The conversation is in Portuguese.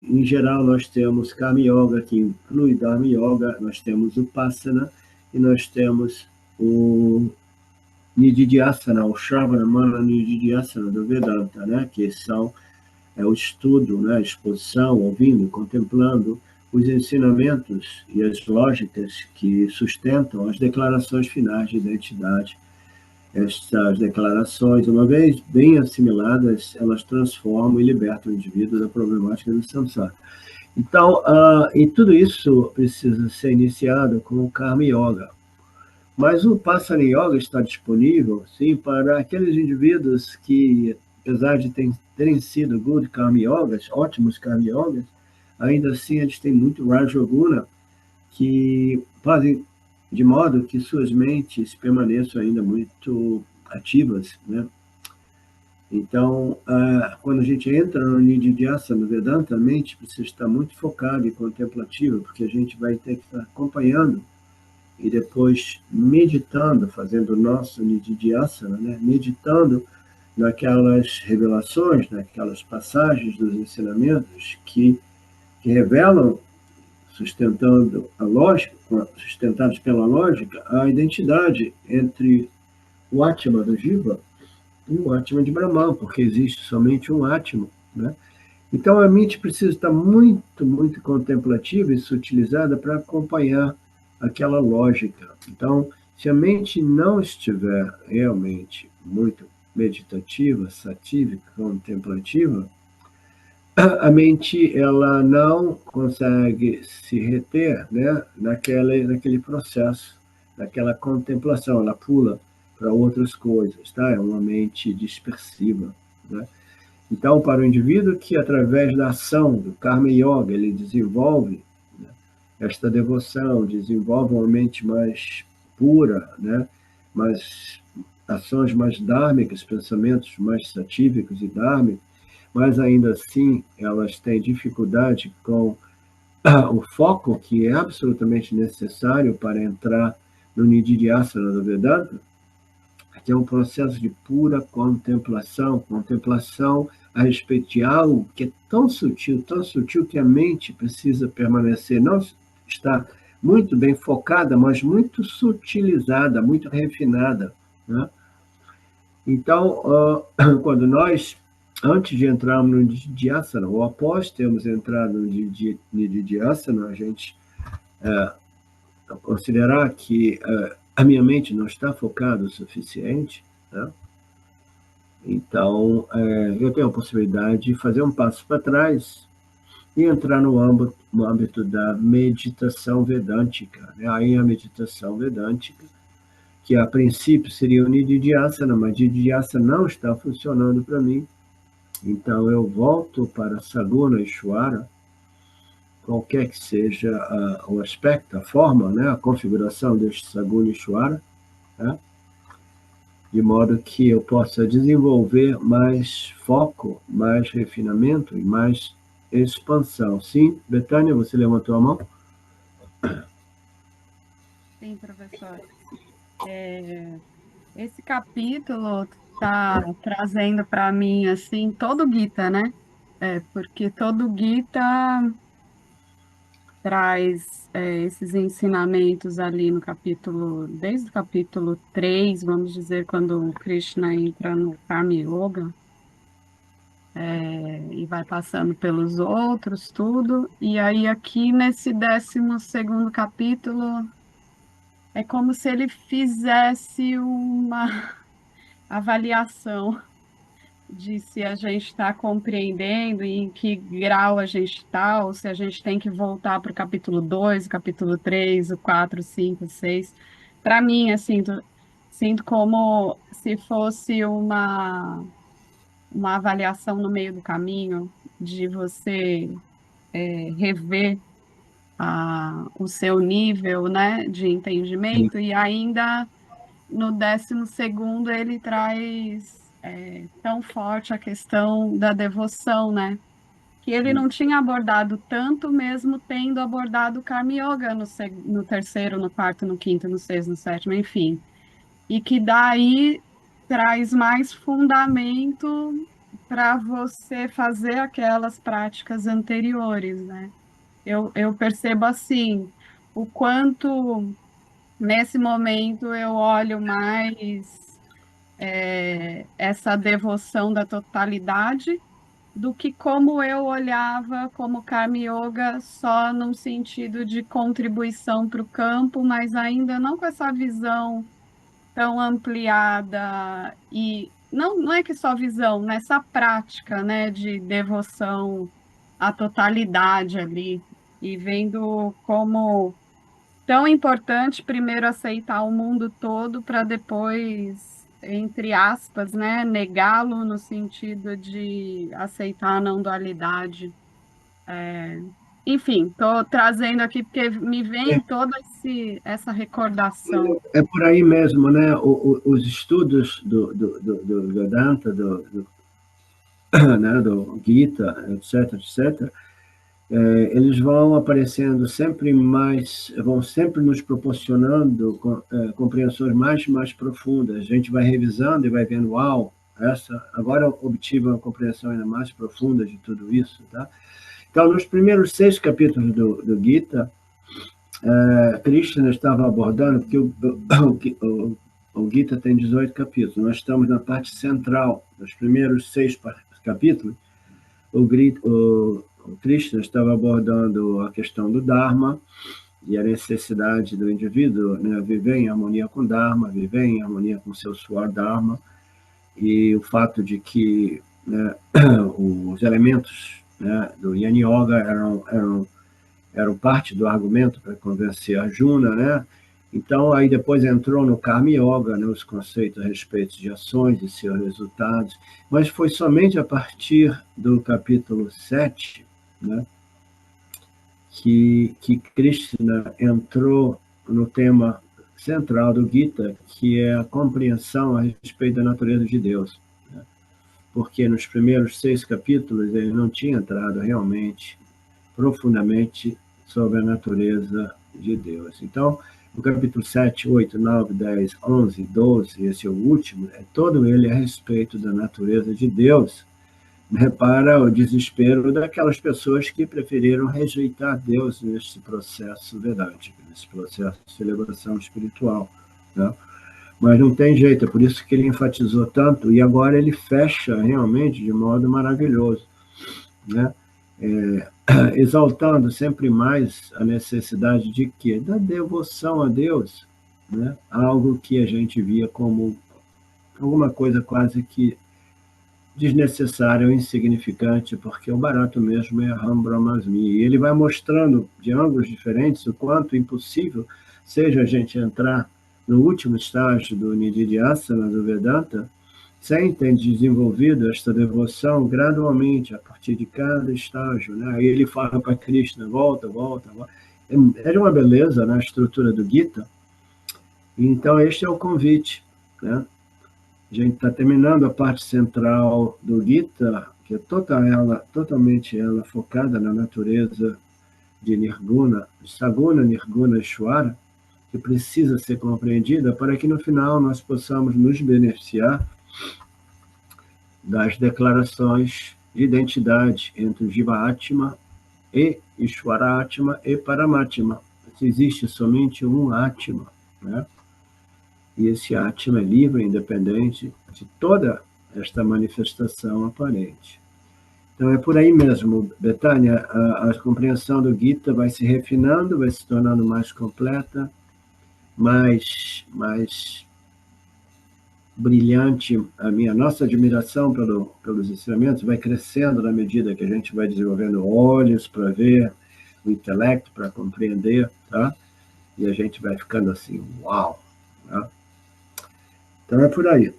em geral, nós temos Karma Yoga, que inclui Dharma Yoga, nós temos o Passana, e nós temos o Nididhyasana, o Shravanamana Nididhyasana do Vedanta, né? Que são o estudo, né? A exposição, ouvindo, contemplando os ensinamentos e as lógicas que sustentam as declarações finais de identidade. Estas declarações, uma vez bem assimiladas, elas transformam e libertam o indivíduo da problemática do samsara. Então, e tudo isso precisa ser iniciado com o Karma Yoga. Mas o Passana Yoga está disponível, sim, para aqueles indivíduos que, apesar de terem sido good Karma Yogas, ótimos Karma Yogas, ainda assim eles têm muito Rajoguna, que fazem de modo que suas mentes permaneçam ainda muito ativas, né? Então, quando a gente entra no Nididhyasana, no Vedanta, a mente precisa estar muito focada e contemplativa, porque a gente vai ter que estar acompanhando e depois meditando, fazendo o nosso Nididhyasana, né? Meditando naquelas revelações, naquelas passagens dos ensinamentos que revelam, sustentando a lógica, sustentados pela lógica, a identidade entre o Atma do Jiva e o Atma de Brahman, porque existe somente um Atma, né? Então a mente precisa estar muito, muito contemplativa e sutilizada para acompanhar aquela lógica. Então, se a mente não estiver realmente muito meditativa, satívica, contemplativa, a mente ela não consegue se reter, né, naquele processo, naquela contemplação, ela pula para outras coisas, tá? É uma mente dispersiva, né? Então, para o indivíduo que, através da ação do Karma Yoga, ele desenvolve, né, esta devoção, desenvolve uma mente mais pura, né, mais ações mais dármicas, pensamentos mais satívicos e dármicos, mas ainda assim elas têm dificuldade com o foco que é absolutamente necessário para entrar no Nididhyasana do Vedanta, que é um processo de pura contemplação, contemplação a respeito de algo que é tão sutil que a mente precisa permanecer, não está muito bem focada, mas muito sutilizada, muito refinada, né? Então, quando nós, antes de entrarmos no Nididhyasana, ou após termos entrado no Nididhyasana, a gente considerar que a minha mente não está focada o suficiente, né? Então, eu tenho a possibilidade de fazer um passo para trás e entrar no âmbito da meditação vedântica, né? Aí a meditação vedântica, que a princípio seria o Nididhyasana, mas Nididhyasana não está funcionando para mim. Então eu volto para Saguna Ishvara, qualquer que seja o aspecto, a forma, né, a configuração deste Saguna Ishvara, né, de modo que eu possa desenvolver mais foco, mais refinamento e mais expansão. Sim, Betânia, você levantou a mão? Sim, professor. Esse capítulo está trazendo para mim assim todo o Gita, né? Porque todo o Gita traz esses ensinamentos ali no capítulo, desde o capítulo 3, vamos dizer, quando o Krishna entra no Karma Yoga, e vai passando pelos outros, tudo. E aí aqui nesse 12º capítulo é como se ele fizesse uma avaliação de se a gente está compreendendo e em que grau a gente está, ou se a gente tem que voltar para o capítulo 2, o capítulo 3, o 4, 5, 6. Para mim, assim, sinto como se fosse uma avaliação no meio do caminho, de você rever o seu nível, né, de Sim. entendimento, e ainda no 12º ele traz tão forte a questão da devoção, né? Que ele não tinha abordado tanto, mesmo tendo abordado o Karma Yoga no 3º, no 4º, no 5º, no 6º, no 7º, enfim. E que daí traz mais fundamento para você fazer aquelas práticas anteriores, né? Eu percebo assim, o quanto nesse momento eu olho mais essa devoção da totalidade do que como eu olhava como Karma Yoga só num sentido de contribuição para o campo, mas ainda não com essa visão tão ampliada e não é que só visão, nessa prática, né, de devoção à totalidade ali e vendo como tão importante primeiro aceitar o mundo todo para depois, entre aspas, né, negá-lo no sentido de aceitar a não dualidade. Enfim, estou trazendo aqui porque me vem toda essa recordação. É por aí mesmo, né? Os estudos do Vedanta, né, do Gita, etc., etc., eles vão aparecendo sempre mais, vão sempre nos proporcionando compreensões mais profundas. A gente vai revisando e vai vendo, uau, agora eu obtive uma compreensão ainda mais profunda de tudo isso, tá? Então, nos primeiros 6 capítulos do Gita, Krishna estava abordando, porque o Gita tem 18 capítulos, nós estamos na parte central, nos primeiros 6 capítulos, o Krishna estava abordando a questão do Dharma e a necessidade do indivíduo, né, viver em harmonia com o Dharma, viver em harmonia com o seu Swadharma, e o fato de que, né, os elementos, né, do Yin Yoga eram parte do argumento para convencer Arjuna, né? Então, aí depois entrou no Karma Yoga, né, os conceitos a respeito de ações e seus resultados, mas foi somente a partir do capítulo 7, né, que Krishna entrou no tema central do Gita, que é a compreensão a respeito da natureza de Deus. Né? Porque nos primeiros 6 capítulos ele não tinha entrado realmente, profundamente, sobre a natureza de Deus. Então, o capítulo 7, 8, 9, 10, 11, 12, esse é o último, todo ele a respeito da natureza de Deus, né, para o desespero daquelas pessoas que preferiram rejeitar Deus nesse processo vedântico, nesse processo de celebração espiritual. Né? Mas não tem jeito, é por isso que ele enfatizou tanto, e agora ele fecha realmente de modo maravilhoso, né? Exaltando sempre mais a necessidade de quê? Da devoção a Deus, né? Algo que a gente via como alguma coisa quase que desnecessária ou insignificante, porque o barato mesmo é Aham Brahmasmi. E ele vai mostrando de ângulos diferentes o quanto impossível seja a gente entrar no último estágio do Nididhyasana, do Vedanta, sem ter desenvolvido esta devoção gradualmente, a partir de cada estágio. Né? Aí ele fala para Krishna, volta, volta, volta. É de uma beleza na estrutura do Gita. Então, este é o convite. Né? A gente está terminando a parte central do Gita, que é totalmente ela focada na natureza de Nirguna, Saguna, Nirguna, Ishvara, que precisa ser compreendida para que no final nós possamos nos beneficiar das declarações de identidade entre Jiva Atma e Ishvara Atma e Paramatma. Existe somente um Atma, né? E esse Atma é livre, independente de toda esta manifestação aparente. Então é por aí mesmo, Betânia, a compreensão do Gita vai se refinando, vai se tornando mais completa, mais brilhante. A nossa admiração pelos ensinamentos vai crescendo na medida que a gente vai desenvolvendo olhos para ver, o intelecto para compreender, tá? E a gente vai ficando assim, uau! Tá? Então é por aí.